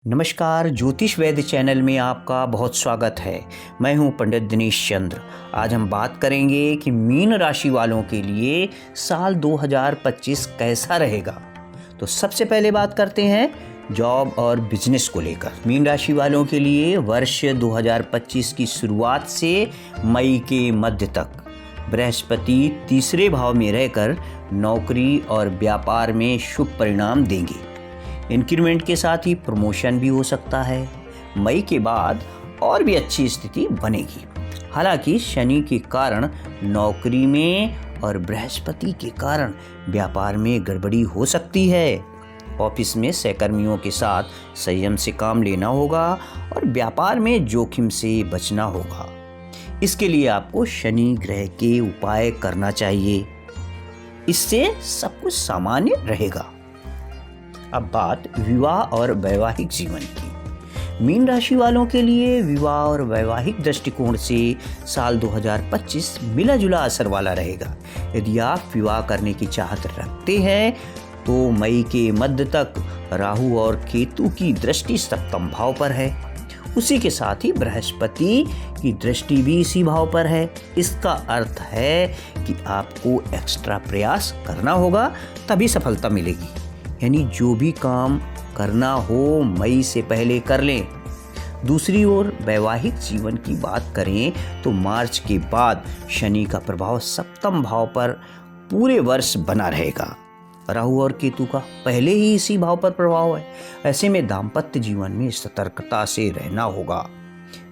नमस्कार, ज्योतिष वैद्य चैनल में आपका बहुत स्वागत है। मैं हूं पंडित दिनेश चंद्र। आज हम बात करेंगे कि मीन राशि वालों के लिए साल 2025 कैसा रहेगा। तो सबसे पहले बात करते हैं जॉब और बिजनेस को लेकर। मीन राशि वालों के लिए वर्ष 2025 की शुरुआत से मई के मध्य तक बृहस्पति तीसरे भाव में रहकर नौकरी और व्यापार में शुभ परिणाम देंगे। इंक्रीमेंट के साथ ही प्रमोशन भी हो सकता है। मई के बाद और भी अच्छी स्थिति बनेगी। हालांकि शनि के कारण नौकरी में और बृहस्पति के कारण व्यापार में गड़बड़ी हो सकती है। ऑफिस में सहकर्मियों के साथ संयम से काम लेना होगा और व्यापार में जोखिम से बचना होगा। इसके लिए आपको शनि ग्रह के उपाय करना चाहिए। इससे सब कुछ सामान्य रहेगा। अब बात विवाह और वैवाहिक जीवन की। मीन राशि वालों के लिए विवाह और वैवाहिक दृष्टिकोण से साल 2025 मिला जुला असर वाला रहेगा। यदि आप विवाह करने की चाहत रखते हैं तो मई के मध्य तक राहु और केतु की दृष्टि सप्तम भाव पर है। उसी के साथ ही बृहस्पति की दृष्टि भी इसी भाव पर है। इसका अर्थ है कि आपको एक्स्ट्रा प्रयास करना होगा, तभी सफलता मिलेगी। यानी जो भी काम करना हो मई से पहले कर लें। दूसरी ओर वैवाहिक जीवन की बात करें तो मार्च के बाद शनि का प्रभाव सप्तम भाव पर पूरे वर्ष बना रहेगा। राहु और केतु का पहले ही इसी भाव पर प्रभाव है। ऐसे में दाम्पत्य जीवन में सतर्कता से रहना होगा।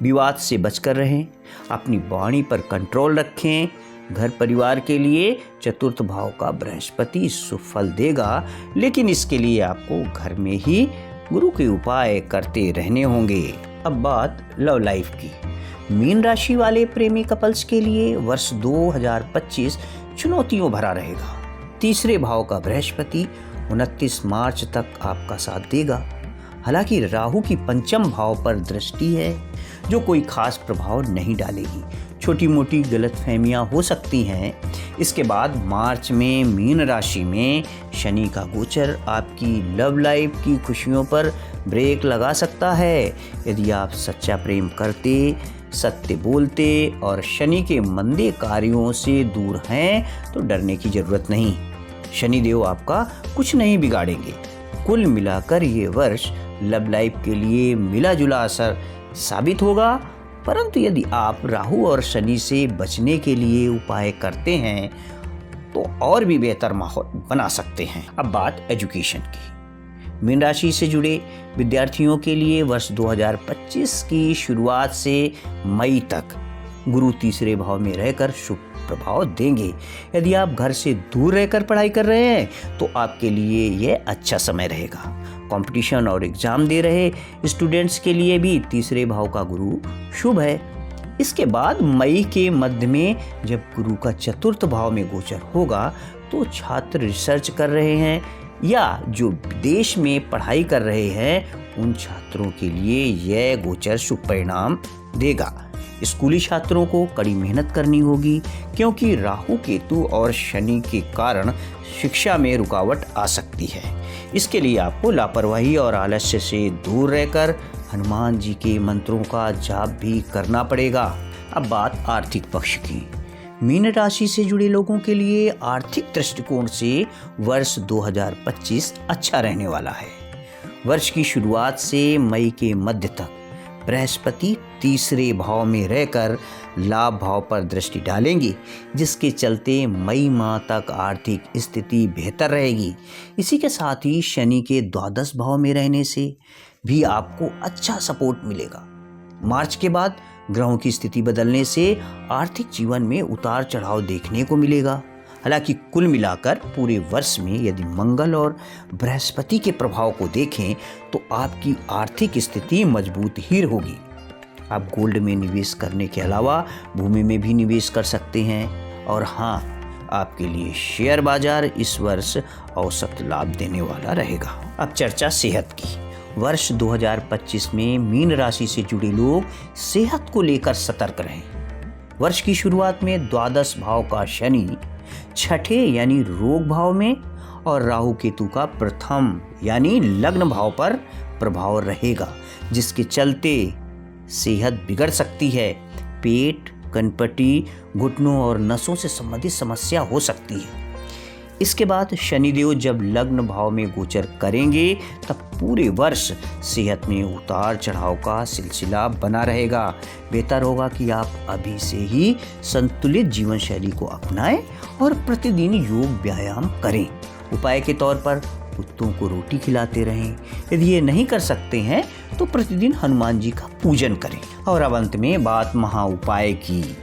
विवाद से बचकर रहें, अपनी वाणी पर कंट्रोल रखें। घर परिवार के लिए चतुर्थ भाव का बृहस्पति सुफल देगा, लेकिन इसके लिए आपको घर में ही गुरु के उपाय करते रहने होंगे। अब बात लव लाइफ की। मीन राशि वाले प्रेमी कपल्स के लिए वर्ष 2025 चुनौतियों भरा रहेगा। तीसरे भाव का बृहस्पति 29 मार्च तक आपका साथ देगा। हालांकि राहु की पंचम भाव पर दृष्टि है, जो कोई खास प्रभाव नहीं डालेगी। छोटी मोटी गलतफहमियां हो सकती हैं। इसके बाद मार्च में मीन राशि में शनि का गोचर आपकी लव लाइफ की खुशियों पर ब्रेक लगा सकता है। यदि आप सच्चा प्रेम करते, सत्य बोलते और शनि के मंदे कार्यों से दूर हैं तो डरने की जरूरत नहीं। शनिदेव आपका कुछ नहीं बिगाड़ेंगे। कुल मिलाकर ये वर्ष लव लाइफ के लिए मिला जुला असर साबित होगा, परंतु यदि आप राहु और शनि से बचने के लिए उपाय करते हैं तो और भी बेहतर माहौल बना सकते हैं। अब बात एजुकेशन की। मीन राशि से जुड़े विद्यार्थियों के लिए वर्ष 2025 की शुरुआत से मई तक गुरु तीसरे भाव में रहकर शुभ प्रभाव देंगे। यदि आप घर से दूर रहकर पढ़ाई कर रहे हैं तो आपके लिए यह अच्छा समय रहेगा। कंपटीशन और एग्जाम दे रहे स्टूडेंट्स के लिए भी तीसरे भाव का गुरु शुभ है। इसके बाद मई के मध्य में जब गुरु का चतुर्थ भाव में गोचर होगा तो छात्र रिसर्च कर रहे हैं या जो विदेश में पढ़ाई कर रहे हैं उन छात्रों के लिए यह गोचर शुभ परिणाम देगा। स्कूली छात्रों को कड़ी मेहनत करनी होगी, क्योंकि राहु केतु और शनि के कारण शिक्षा में रुकावट आ सकती है। इसके लिए आपको लापरवाही और आलस्य से दूर रहकर हनुमान जी के मंत्रों का जाप भी करना पड़ेगा। अब बात आर्थिक पक्ष की। मीन राशि से जुड़े लोगों के लिए आर्थिक दृष्टिकोण से वर्ष 2025 अच्छा रहने वाला है। वर्ष की शुरुआत से मई के मध्य तक बृहस्पति तीसरे भाव में रहकर लाभ भाव पर दृष्टि डालेंगी, जिसके चलते मई माह तक आर्थिक स्थिति बेहतर रहेगी। इसी के साथ ही शनि के द्वादश भाव में रहने से भी आपको अच्छा सपोर्ट मिलेगा। मार्च के बाद ग्रहों की स्थिति बदलने से आर्थिक जीवन में उतार चढ़ाव देखने को मिलेगा। हालांकि कुल मिलाकर पूरे वर्ष में यदि मंगल और बृहस्पति के प्रभाव को देखें तो आपकी आर्थिक स्थिति मजबूत ही होगी। आप गोल्ड में निवेश करने के अलावा भूमि में भी निवेश कर सकते हैं। और हाँ, आपके लिए शेयर बाजार इस वर्ष औसत लाभ देने वाला रहेगा। अब चर्चा सेहत की। वर्ष 2025 में मीन राशि से जुड़े लोग सेहत को लेकर सतर्क रहें। वर्ष की शुरुआत में द्वादश भाव का शनि छठे यानी रोग भाव में और राहु केतु का प्रथम यानी लग्न भाव पर प्रभाव रहेगा, जिसके चलते सेहत बिगड़ सकती है। पेट, कनपटी, घुटनों और नसों से संबंधित समस्या हो सकती है। इसके बाद शनिदेव जब लग्न भाव में गोचर करेंगे तब पूरे वर्ष सेहत में उतार चढ़ाव का सिलसिला बना रहेगा। बेहतर होगा कि आप अभी से ही संतुलित जीवन शैली को अपनाएं और प्रतिदिन योग व्यायाम करें। उपाय के तौर पर कुत्तों को रोटी खिलाते रहें। यदि ये नहीं कर सकते हैं तो प्रतिदिन हनुमान जी का पूजन करें। और अब अंत में बात महा उपाय की।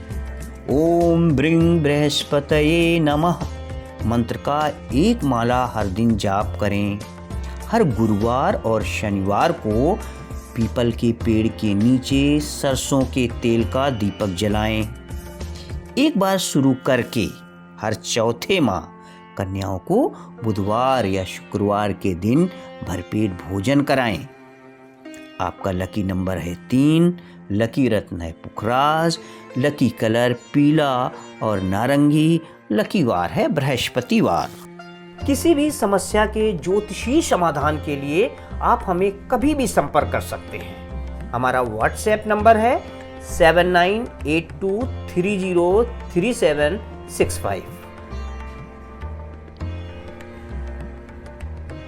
ओम ब्रिंग बृहस्पतये नमः मंत्र का एक माला हर दिन जाप करें। हर गुरुवार और शनिवार को पीपल के पेड़ के नीचे सरसों के तेल का दीपक जलाएं। एक बार शुरू करके हर चौथे माह कन्याओं को बुधवार या शुक्रवार के दिन भरपेट भोजन कराएं। आपका लकी नंबर है 3, लकी रत्न है पुखराज, लकी कलर पीला और नारंगी, लकी वार है बृहस्पतिवार। किसी भी समस्या के ज्योतिषीय समाधान के लिए आप हमें कभी भी संपर्क कर सकते हैं। हमारा व्हाट्सएप नंबर है 7982303765।